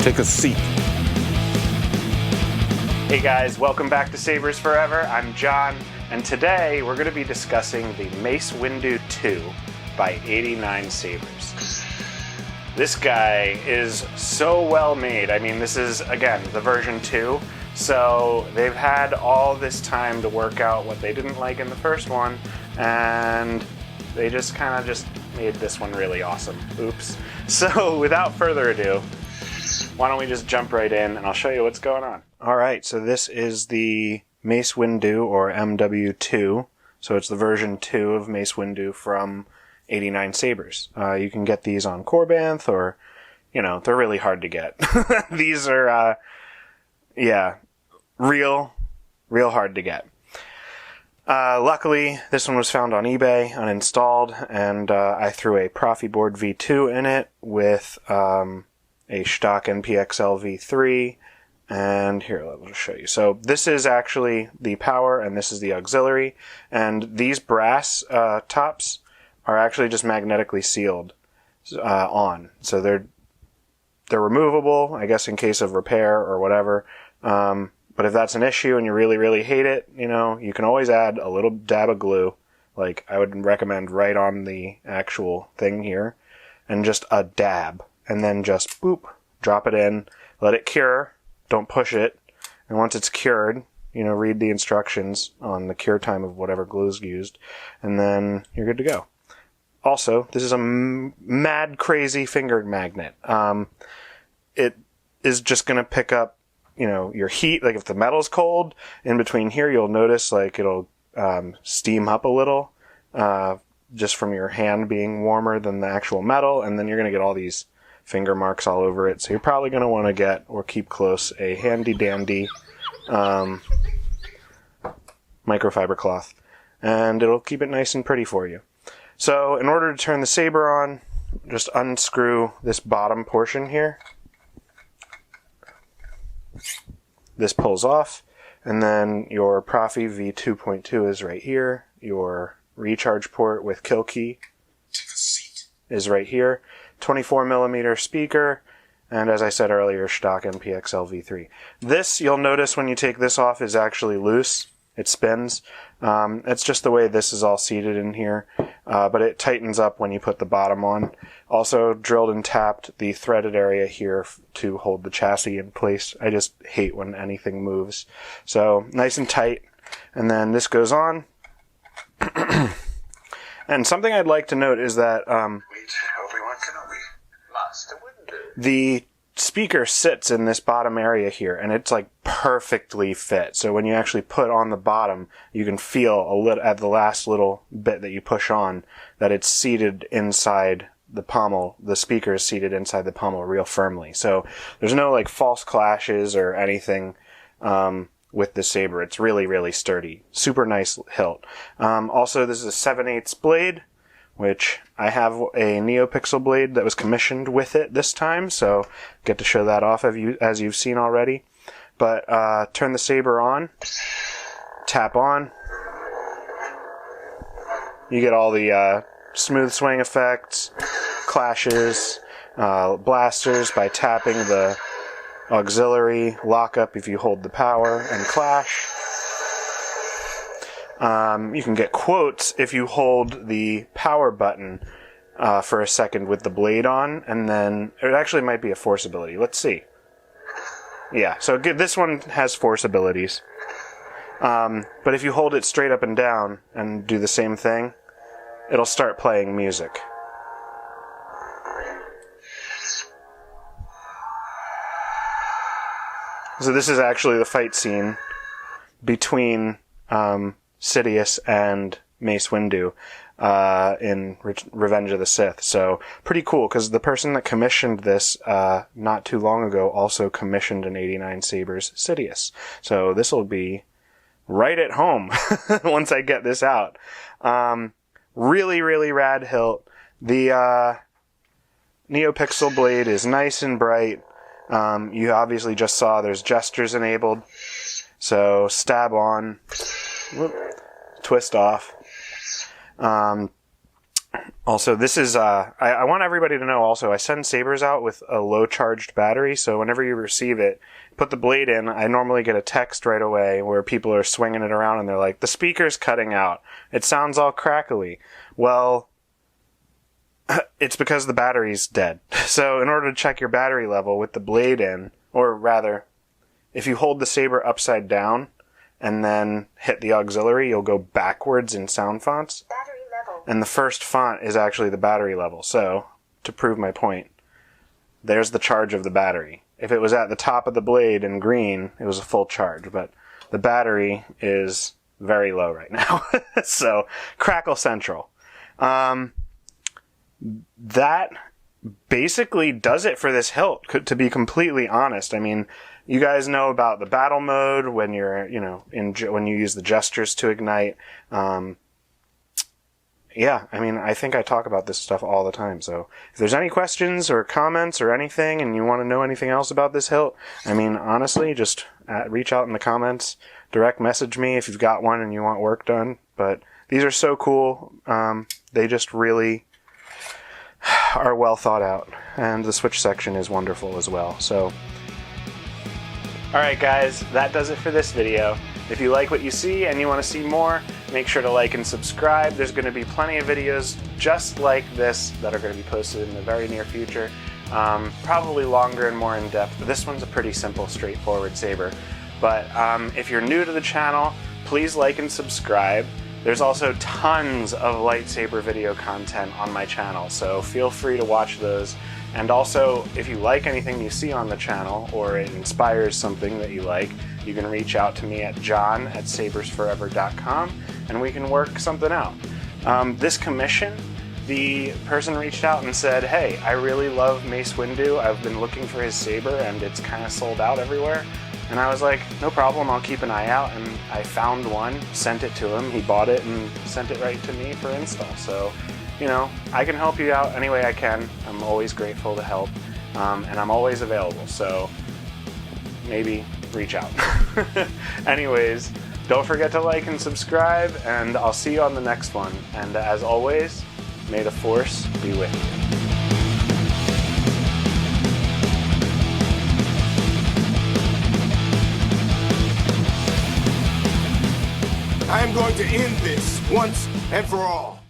Take a seat. Hey guys, welcome back to Sabers Forever. I'm John, and today we're going to be discussing the Mace Windu 2 by 89 Sabers. This guy is so well made. I mean, this is, again, the version 2, so they've had all this time to work out what they didn't like in the first one, and they just kind of just made this one really awesome. Oops. So without further ado, why don't we just jump right in and I'll show you what's going on. Alright, so this is the Mace Windu, or MW2. So it's the version 2 of Mace Windu from 89 Sabers. You can get these on Corbanth, or, you know, they're really hard to get. These are, real hard to get. Luckily, this one was found on eBay, uninstalled, and I threw a proffieboard V2 in it with a Shtok NPXL V3, and here, I'll just show you. So this is actually the power, and this is the auxiliary, and these brass tops are actually just magnetically sealed on. So they're removable, I guess, in case of repair or whatever. But if that's an issue and you really, really hate it, you know, you can always add a little dab of glue, like I would recommend right on the actual thing here, and just a dab. And then just, boop, drop it in, let it cure, don't push it, and once it's cured, you know, read the instructions on the cure time of whatever glue is used, and then you're good to go. Also, this is a mad crazy finger magnet. It is just going to pick up, you know, your heat, like if the metal's cold, in between here you'll notice like it'll steam up a little, just from your hand being warmer than the actual metal, and then you're going to get all these finger marks all over it. So you're probably going to want to get, or keep close, a handy dandy microfiber cloth, and it'll keep it nice and pretty for you. So in order to turn the saber on, just unscrew this bottom portion here. This pulls off, and then your Proffi V2.2 is right here. Your recharge port with kill key is right here. 24mm speaker, and as I said earlier, Shtok NPXL V3. This, you'll notice when you take this off, is actually loose. It spins. It's just the way this is all seated in here, but it tightens up when you put the bottom on. Also drilled and tapped the threaded area here to hold the chassis in place. I just hate when anything moves. So nice and tight, and then this goes on. And something I'd like to note is that the speaker sits in this bottom area here, and it's like perfectly fit. So when you actually put on the bottom, you can feel a little at the last little bit that you push on that it's seated inside the pommel. The speaker is seated inside the pommel real firmly. So there's no like false clashes or anything with the saber. It's really, really sturdy. Super nice hilt. Also, this is a 7/8 blade, which I have a Neopixel Blade that was commissioned with it this time, so get to show that off as you've seen already. But turn the saber on, tap on. You get all the smooth swing effects, clashes, blasters by tapping the auxiliary, lockup if you hold the power, and clash. You can get quotes if you hold the power button for a second with the blade on, and then it actually might be a force ability. Let's see. Yeah, so this one has force abilities. But if you hold it straight up and down and do the same thing, it'll start playing music. So this is actually the fight scene between Sidious and Mace Windu in Revenge of the Sith. So pretty cool, because the person that commissioned this not too long ago also commissioned an 89 Sabers Sidious. So this will be right at home once I get this out. Really, really rad hilt. The Neopixel Blade is nice and bright. You obviously just saw there's gestures enabled. So stab on, whoop, twist off. Also, this is, I want everybody to know also, I send sabers out with a low charged battery, so whenever you receive it, put the blade in, I normally get a text right away where people are swinging it around and they're like, the speaker's cutting out. It sounds all crackly. Well, it's because the battery's dead. So in order to check your battery level with the blade in, or rather, if you hold the saber upside down and then hit the auxiliary, you'll go backwards in sound fonts. Battery level. And the first font is actually the battery level. So, to prove my point, there's the charge of the battery. If it was at the top of the blade in green, it was a full charge, but the battery is very low right now. So, Crackle Central. That basically does it for this hilt, to be completely honest. I mean, you guys know about the battle mode when you're, when you use the gestures to ignite. Yeah, I mean, I think I talk about this stuff all the time. So if there's any questions or comments or anything and you want to know anything else about this hilt, I mean, honestly, just reach out in the comments, direct message me if you've got one and you want work done. But these are so cool. They just really are well thought out. And the switch section is wonderful as well. So, alright guys, that does it for this video. If you like what you see and you want to see more, make sure to like and subscribe. There's going to be plenty of videos just like this that are going to be posted in the very near future. Probably longer and more in-depth, but this one's a pretty simple, straightforward saber. But if you're new to the channel, please like and subscribe. There's also tons of lightsaber video content on my channel, so feel free to watch those. And also, if you like anything you see on the channel, or it inspires something that you like, you can reach out to me at john@sabersforever.com, and we can work something out. This commission, the person reached out and said, hey, I really love Mace Windu. I've been looking for his saber, and it's kind of sold out everywhere. And I was like, no problem, I'll keep an eye out. And I found one, sent it to him, he bought it, and sent it right to me for install. So, I can help you out any way I can. I'm always grateful to help, and I'm always available, so maybe reach out. Anyways, don't forget to like and subscribe, and I'll see you on the next one. And as always, may the Force be with you. I am going to end this once and for all.